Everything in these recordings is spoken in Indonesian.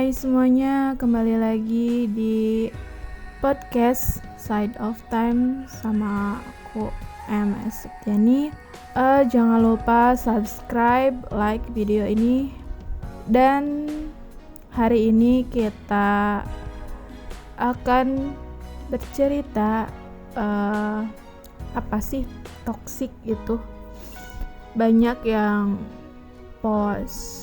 Hai semuanya, kembali lagi di podcast Side of Time sama aku MS Septiani. Jangan lupa subscribe, like video ini. Dan hari ini kita akan bercerita apa sih toxic itu. Banyak yang post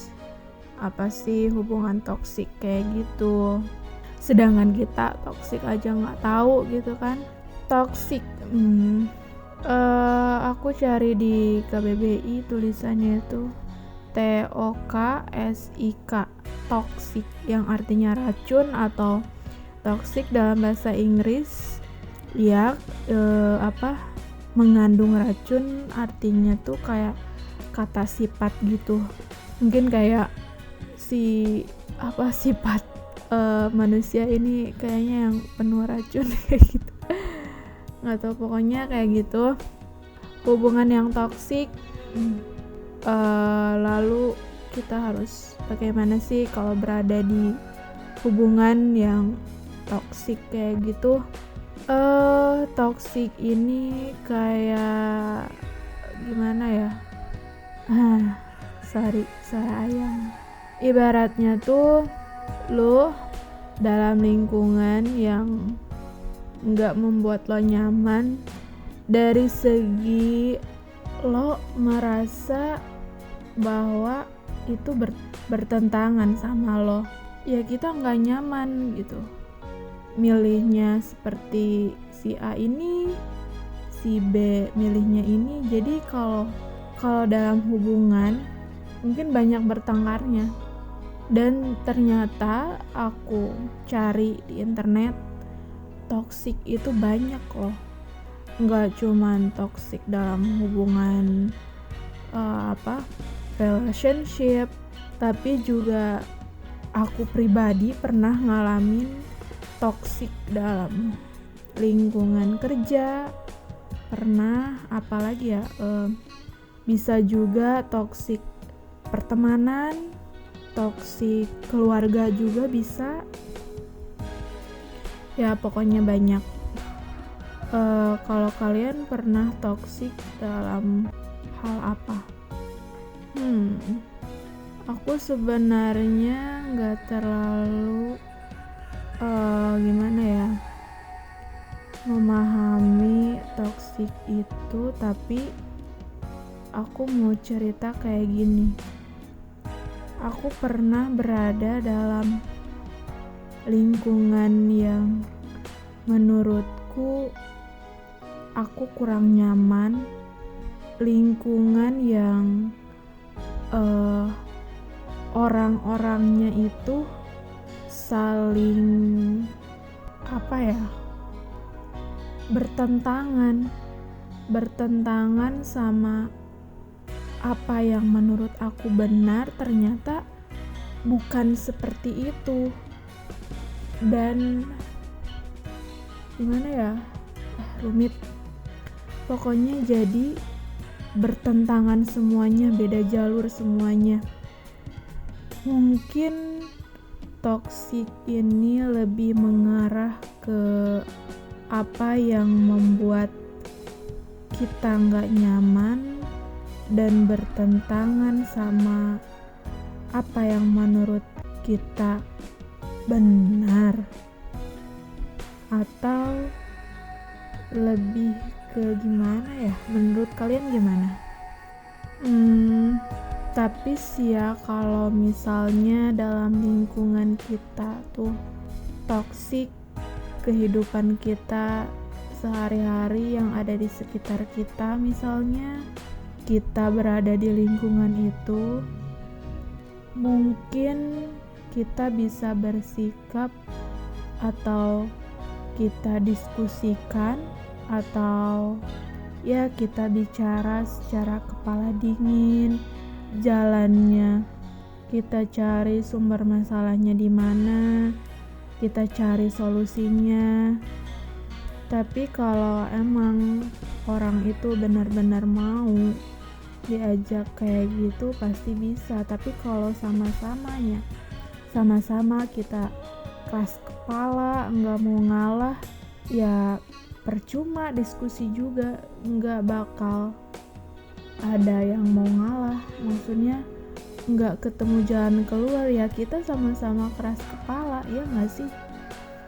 apa sih hubungan toksik kayak gitu, sedangkan kita toksik aja nggak tahu gitu kan. Toksik aku cari di KBBI tulisannya itu TOKSIK, toksik, yang artinya racun atau toksik dalam bahasa Inggris ya, mengandung racun, artinya tuh kayak kata sifat gitu, mungkin kayak sifat manusia ini kayaknya yang penuh racun kayak gitu, nggak tahu, pokoknya kayak gitu. Hubungan yang toksik, lalu kita harus bagaimana sih kalau berada di hubungan yang toksik kayak gitu. Toksik ini kayak gimana ya, suara ayam. Ibaratnya tuh lo dalam lingkungan yang nggak membuat lo nyaman, dari segi lo merasa bahwa itu bertentangan sama lo, ya kita nggak nyaman gitu milihnya, seperti si A ini, si B milihnya ini. Jadi kalau dalam hubungan mungkin banyak bertengkarnya. Dan ternyata aku cari di internet, toksik itu banyak loh. Nggak cuman toksik dalam hubungan relationship, tapi juga aku pribadi pernah ngalamin toksik dalam lingkungan kerja, pernah, apalagi ya, bisa juga toksik pertemanan, toksik keluarga juga bisa, ya pokoknya banyak. Kalau kalian pernah toksik dalam hal apa? Aku sebenarnya nggak terlalu gimana ya memahami toksik itu, tapi aku mau cerita kayak gini. Aku pernah berada dalam lingkungan yang menurutku aku kurang nyaman, lingkungan yang orang-orangnya itu saling bertentangan sama apa yang menurut aku benar, ternyata bukan seperti itu. Dan gimana ya, rumit pokoknya, jadi bertentangan semuanya, beda jalur semuanya. Mungkin toksik ini lebih mengarah ke apa yang membuat kita nggak nyaman dan bertentangan sama apa yang menurut kita benar, atau lebih ke gimana ya, menurut kalian gimana? Tapi sih ya, kalau misalnya dalam lingkungan kita tuh toksik, kehidupan kita sehari-hari yang ada di sekitar kita, misalnya kita berada di lingkungan itu, mungkin kita bisa bersikap atau kita diskusikan atau ya kita bicara secara kepala dingin, jalannya kita cari sumber masalahnya di mana, kita cari solusinya. Tapi kalau emang orang itu benar-benar mau diajak kayak gitu pasti bisa. Tapi kalau sama-sama kita keras kepala, nggak mau ngalah, ya percuma diskusi juga, nggak bakal ada yang mau ngalah. Maksudnya nggak ketemu jalan keluar, ya kita sama-sama keras kepala, ya nggak sih?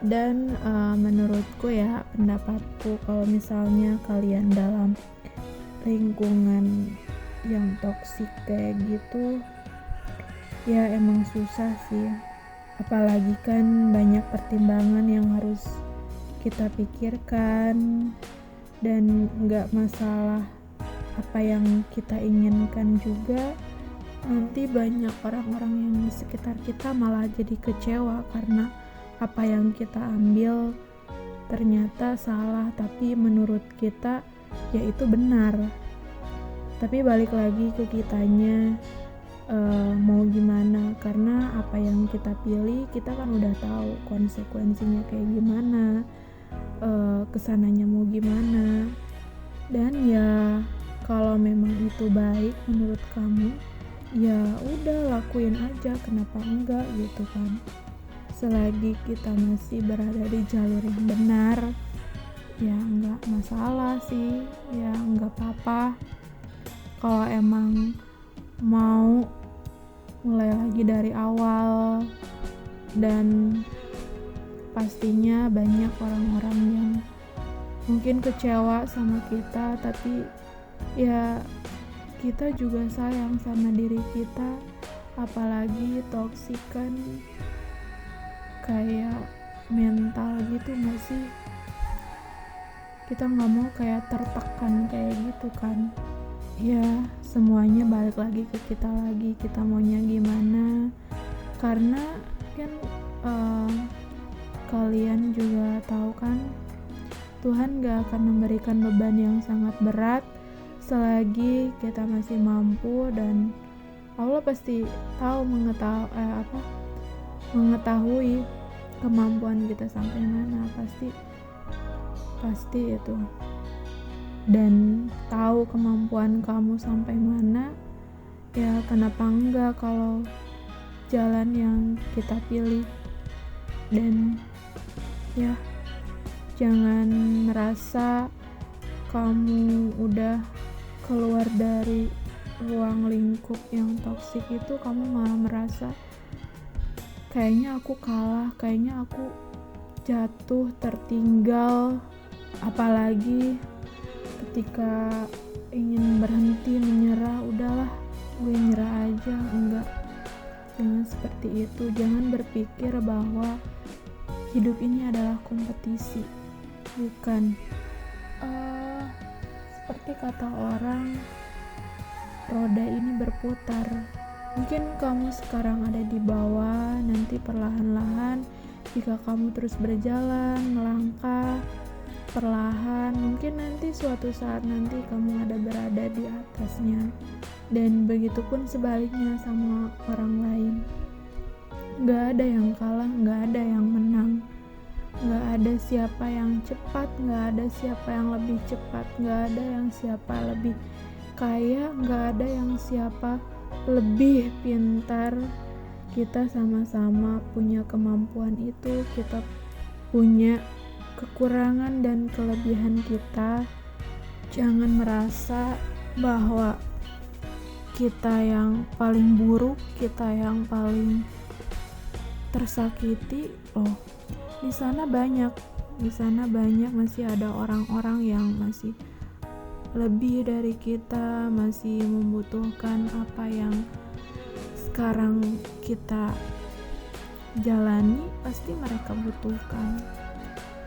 Dan menurutku ya, pendapatku, kalau misalnya kalian dalam lingkungan yang toksik kayak gitu, ya emang susah sih. Apalagi kan banyak pertimbangan yang harus kita pikirkan, dan nggak masalah apa yang kita inginkan juga, nanti banyak orang-orang yang di sekitar kita malah jadi kecewa karena apa yang kita ambil ternyata salah, tapi menurut kita ya itu benar. Tapi balik lagi ke kitanya, mau gimana, karena apa yang kita pilih kita kan udah tahu konsekuensinya kayak gimana, kesananya mau gimana. Dan ya kalau memang itu baik menurut kamu, ya udah lakuin aja, kenapa enggak gitu kan. Selagi kita masih berada di jalur yang benar, ya enggak masalah sih, ya enggak apa-apa. Kalau emang mau mulai lagi dari awal, dan pastinya banyak orang-orang yang mungkin kecewa sama kita, tapi ya kita juga sayang sama diri kita. Apalagi toksik kan kayak mental gitu gak sih? Kita gak mau kayak tertekan kayak gitu kan. Ya semuanya balik lagi ke kita lagi, kita maunya gimana. Karena kan kalian juga tahu kan, Tuhan gak akan memberikan beban yang sangat berat selagi kita masih mampu, dan Allah pasti tahu mengetahui kemampuan kita sampai mana, pasti itu. Dan tahu kemampuan kamu sampai mana, ya kenapa enggak kalau jalan yang kita pilih. Dan ya jangan merasa kamu udah keluar dari ruang lingkup yang toksik itu, kamu malah merasa kayaknya aku kalah, kayaknya aku jatuh, tertinggal. Apalagi ketika ingin berhenti, menyerah, udahlah gue nyerah aja. Enggak, jangan seperti itu. Jangan berpikir bahwa hidup ini adalah kompetisi, bukan. Seperti kata orang, roda ini berputar. Mungkin kamu sekarang ada di bawah, nanti perlahan-lahan jika kamu terus berjalan, melangkah perlahan, mungkin nanti suatu saat nanti kamu ada berada di atasnya. Dan begitupun sebaliknya sama orang lain. Gak ada yang kalah, gak ada yang menang. Gak ada siapa yang cepat, gak ada siapa yang lebih cepat, gak ada yang siapa lebih kaya, gak ada yang siapa lebih pintar. Kita sama-sama punya kemampuan itu, kita punya kekurangan dan kelebihan kita. Jangan merasa bahwa kita yang paling buruk, kita yang paling tersakiti. Loh, di sana banyak masih ada orang-orang yang masih lebih dari kita, masih membutuhkan apa yang sekarang kita jalani, pasti mereka butuhkan.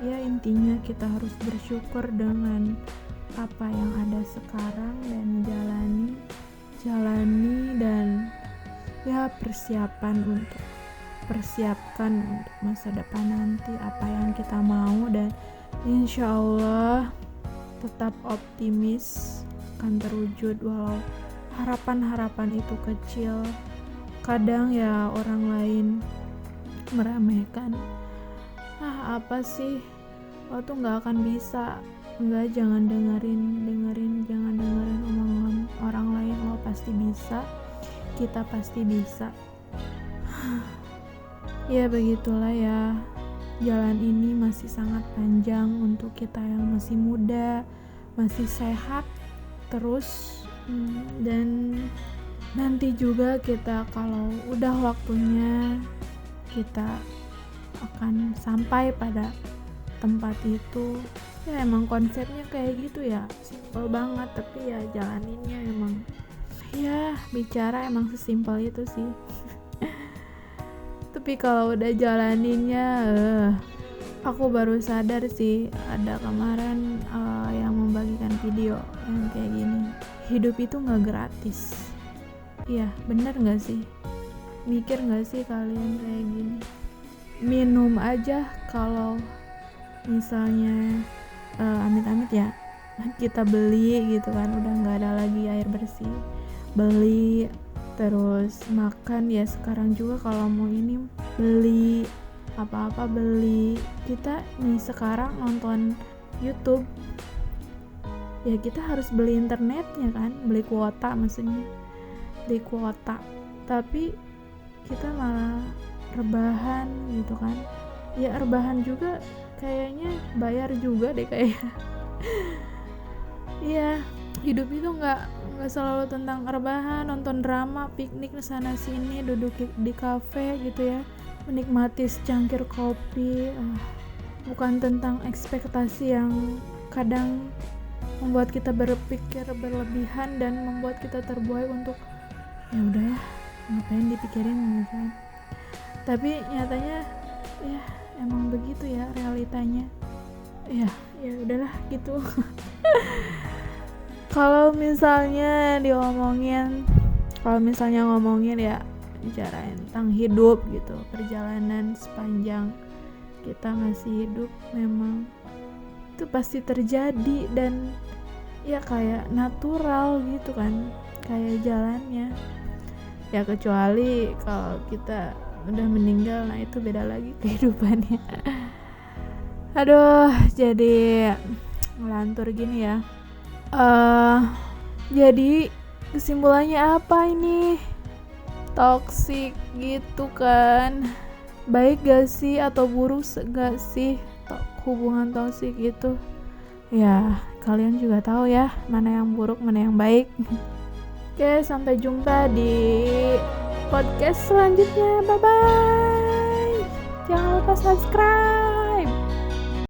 Ya intinya kita harus bersyukur dengan apa yang ada sekarang dan jalani dan ya persiapkan untuk masa depan nanti, apa yang kita mau. Dan insya Allah tetap optimis akan terwujud walau harapan-harapan itu kecil. Kadang ya orang lain meremehkan, apa sih, lo tuh gak akan bisa. Enggak, jangan dengerin omongan orang lain. Lo pasti bisa, kita pasti bisa. Ya begitulah ya, jalan ini masih sangat panjang untuk kita yang masih muda, masih sehat terus, dan nanti juga kita kalau udah waktunya kita akan sampai pada tempat itu. Ya emang konsepnya kayak gitu ya, simple banget, tapi ya jalaninnya emang ya bicara emang sesimpel itu sih. Tapi kalau udah jalaninnya aku baru sadar sih, ada kemarin yang membagikan video yang kayak gini, hidup itu gak gratis. Iya bener gak sih? Mikir gak sih kalian kayak gini? Minum aja kalau misalnya amit-amit ya kita beli gitu kan, udah gak ada lagi air bersih, beli. Terus makan ya sekarang juga kalau mau ini beli, apa-apa beli. Kita nih sekarang nonton YouTube ya kita harus beli internetnya kan, beli kuota maksudnya, beli kuota. Tapi kita malah rebahan gitu kan. Ya rebahan juga kayaknya bayar juga deh kayaknya. Iya, hidup itu nggak selalu tentang rebahan, nonton drama, piknik sana sini, duduk di kafe gitu ya, menikmati secangkir kopi. Bukan tentang ekspektasi yang kadang membuat kita berpikir berlebihan dan membuat kita terbuai untuk ya udah ngapain dipikirin gitu kan. Tapi nyatanya ya emang begitu ya realitanya. Ya udahlah gitu. Kalau misalnya ngomongin ya bicara tentang hidup gitu, perjalanan sepanjang kita masih hidup memang itu pasti terjadi dan ya kayak natural gitu kan, kayak jalannya. Ya kecuali kalau kita udah meninggal, nah itu beda lagi kehidupannya. Aduh, jadi ngelantur gini ya. Jadi kesimpulannya apa ini? Toksik gitu kan, baik gak sih atau buruk gak sih hubungan toksik itu? Ya kalian juga tahu ya mana yang buruk mana yang baik. Oke, sampai jumpa di podcast selanjutnya. Bye bye, jangan lupa subscribe.